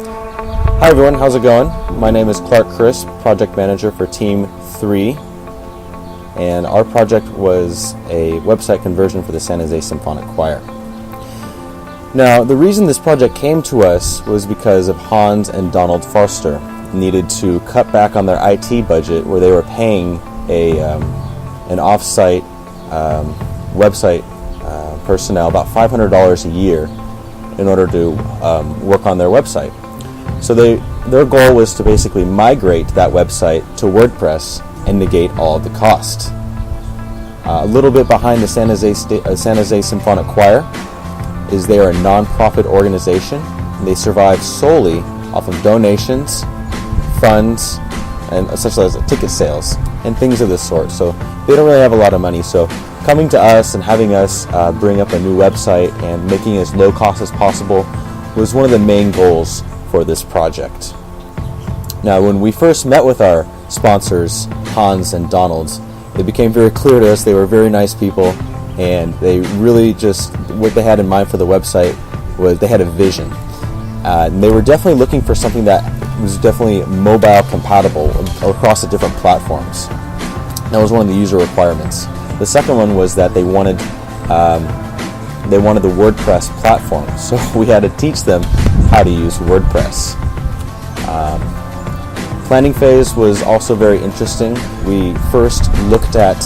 Hi everyone, how's it going? My name is Clark Chris, Project Manager for Team 3, and our project was a website conversion for the San Jose Symphonic Choir. Now, the reason this project came to us was because of Hans and Donald Forster needed to cut back on their IT budget where they were paying an off-site website personnel about $500 a year in order to work on their website. So their goal was to basically migrate that website to WordPress and negate all of the cost. A little bit behind the San Jose Symphonic Choir is they are a non-profit organization, and they survive solely off of donations, funds, and such as ticket sales and things of this sort. So they don't really have a lot of money. So coming to us and having us bring up a new website and making it as low cost as possible was one of the main goals for this project. Now, when we first met with our sponsors, Hans and Donald, it became very clear to us they were very nice people, and they really just, what they had in mind for the website was they had a vision. And they were definitely looking for something that was definitely mobile compatible across the different platforms. That was one of the user requirements. The second one was that they wanted the WordPress platform, so we had to teach them how to use WordPress. Planning phase was also very interesting. We first looked at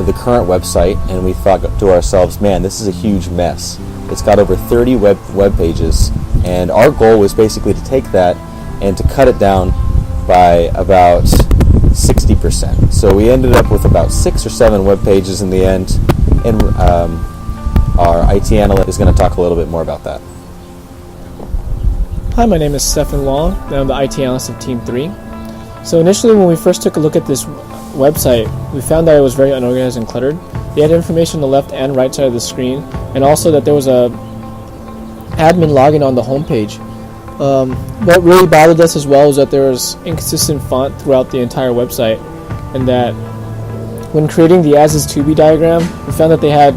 the current website and we thought to ourselves, man, this is a huge mess. It's got over 30 web pages, and our goal was basically to take that and to cut it down by about 60%. So we ended up with about 6 or 7 web pages in the end, and our IT analyst is going to talk a little bit more about that. Hi, my name is Stefan Long, and I'm the IT analyst of Team 3. So initially when we first took a look at this website, we found that it was very unorganized and cluttered. They had information on the left and right side of the screen, and also that there was a admin login on the homepage. What really bothered us as well was that there was inconsistent font throughout the entire website, and that when creating the as is to be diagram, we found that they had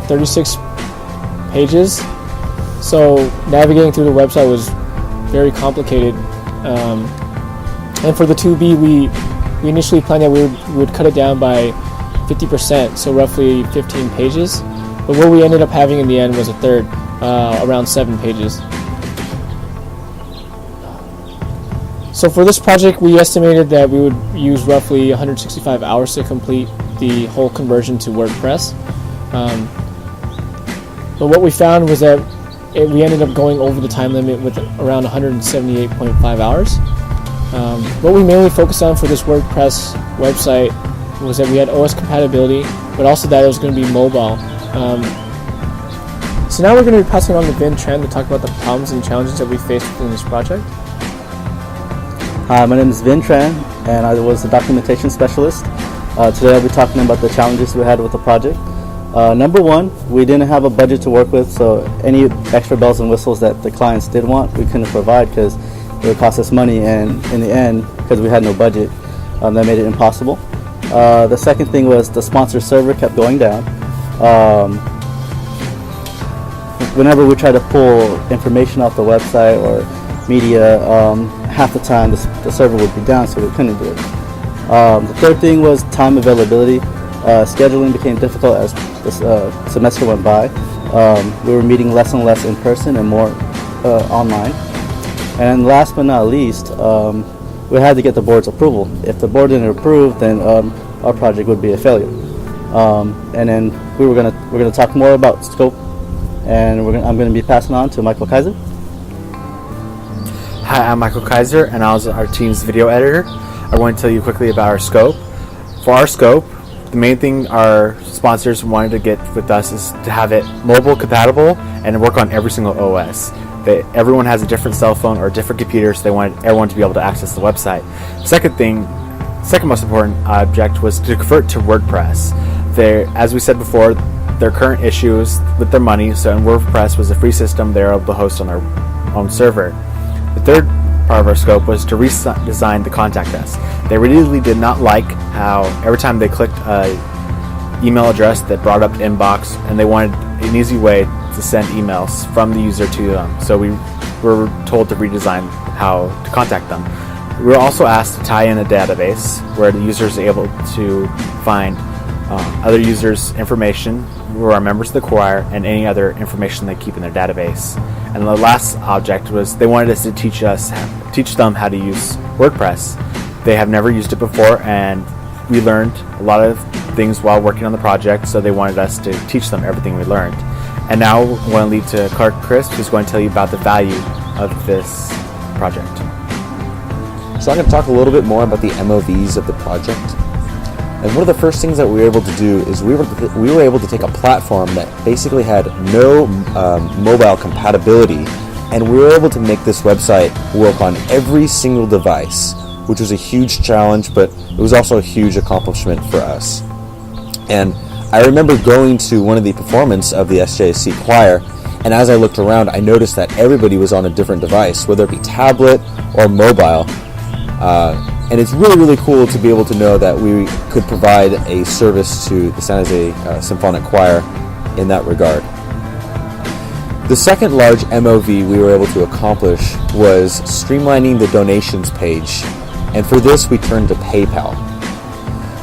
36 pages, so navigating through the website was very complicated. And for the 2B, we initially planned that we would cut it down by 50%, so roughly 15 pages. But what we ended up having in the end was a third, around 7 pages. So for this project, we estimated that we would use roughly 165 hours to complete the whole conversion to WordPress. But what we found was that we ended up going over the time limit with around 178.5 hours. What we mainly focused on for this WordPress website was that we had OS compatibility, but also that it was going to be mobile. So now we're going to be passing on to Vin Tran to talk about the problems and challenges that we faced within this project. Hi, my name is Vin Tran, and I was the documentation specialist. Today I'll be talking about the challenges we had with the project. Number one, we didn't have a budget to work with, so any extra bells and whistles that the clients did want, we couldn't provide because it would cost us money, and in the end, because we had no budget, that made it impossible. The second thing was the sponsor server kept going down. Whenever we tried to pull information off the website or media, half the time the server would be down, so we couldn't do it. The third thing was time availability. Scheduling became difficult as the semester went by. We were meeting less and less in person and more online. And last but not least, we had to get the board's approval. If the board didn't approve, then our project would be a failure. And then we're gonna talk more about scope, and I'm gonna be passing on to Michael Kaiser. Hi, I'm Michael Kaiser, and I was our team's video editor. I want to tell you quickly about our scope. For our scope, the main thing our sponsors wanted to get with us is to have it mobile compatible and work on every single OS. Everyone has a different cell phone or a different computer, so they wanted everyone to be able to access the website. Second most important object was to convert to WordPress. As we said before, their current issues with their money, so WordPress was a free system they were able to host on their own server. The third part of our scope was to redesign the contact us. They really did not like how every time they clicked an email address that brought up inbox, and they wanted an easy way to send emails from the user to them. So we were told to redesign how to contact them. We were also asked to tie in a database where the users are able to find other users' information who are members of the choir and any other information they keep in their database. And the last object was they wanted us to teach them how to use WordPress. They have never used it before, and we learned a lot of things while working on the project, so they wanted us to teach them everything we learned. And now I want to lead to Clark Crisp, who's going to tell you about the value of this project. So I'm going to talk a little bit more about the MOVs of the project. And one of the first things that we were able to do is we were able to take a platform that basically had no mobile compatibility, and we were able to make this website work on every single device, which was a huge challenge, but it was also a huge accomplishment for us. And I remember going to one of the performances of the SJSC choir, and as I looked around, I noticed that everybody was on a different device, whether it be tablet or mobile. And it's really, really cool to be able to know that we could provide a service to the San Jose Symphonic Choir in that regard. The second large MOV we were able to accomplish was streamlining the donations page, and for this we turned to PayPal.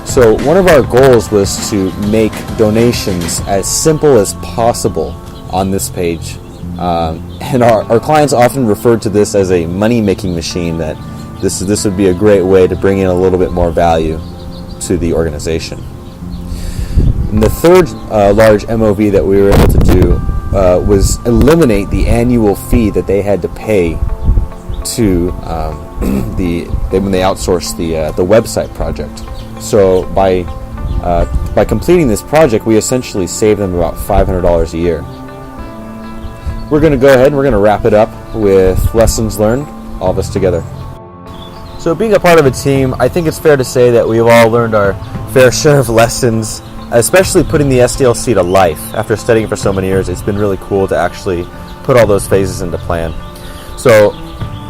So one of our goals was to make donations as simple as possible on this page, and our clients often referred to this as a money-making machine, that this would be a great way to bring in a little bit more value to the organization. And the third large MOV that we were able to do was eliminate the annual fee that they had to pay to when they outsourced the website project. So by completing this project, we essentially saved them about $500 a year. We're going to go ahead and we're going to wrap it up with lessons learned, all of us together. So being a part of a team, I think it's fair to say that we've all learned our fair share of lessons, especially putting the SDLC to life. After studying for so many years, it's been really cool to actually put all those phases into plan. So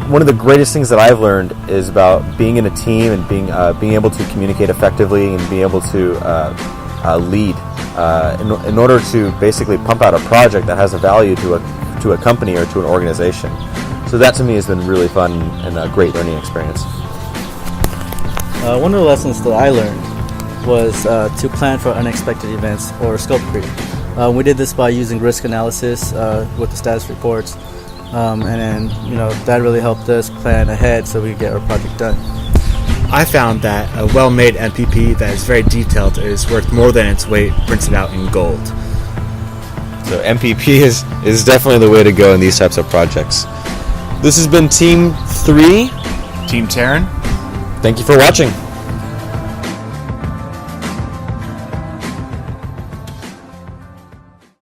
one of the greatest things that I've learned is about being in a team and being able to communicate effectively and being able to lead in order to basically pump out a project that has a value to a company or to an organization. So that to me has been really fun and a great learning experience. One of the lessons that I learned was to plan for unexpected events or scope creep. We did this by using risk analysis with the status reports, and then that really helped us plan ahead so we could get our project done. I found that a well-made MPP that is very detailed is worth more than its weight printed out in gold. So MPP is definitely the way to go in these types of projects. This has been Team 3. Team Terran. Thank you for watching.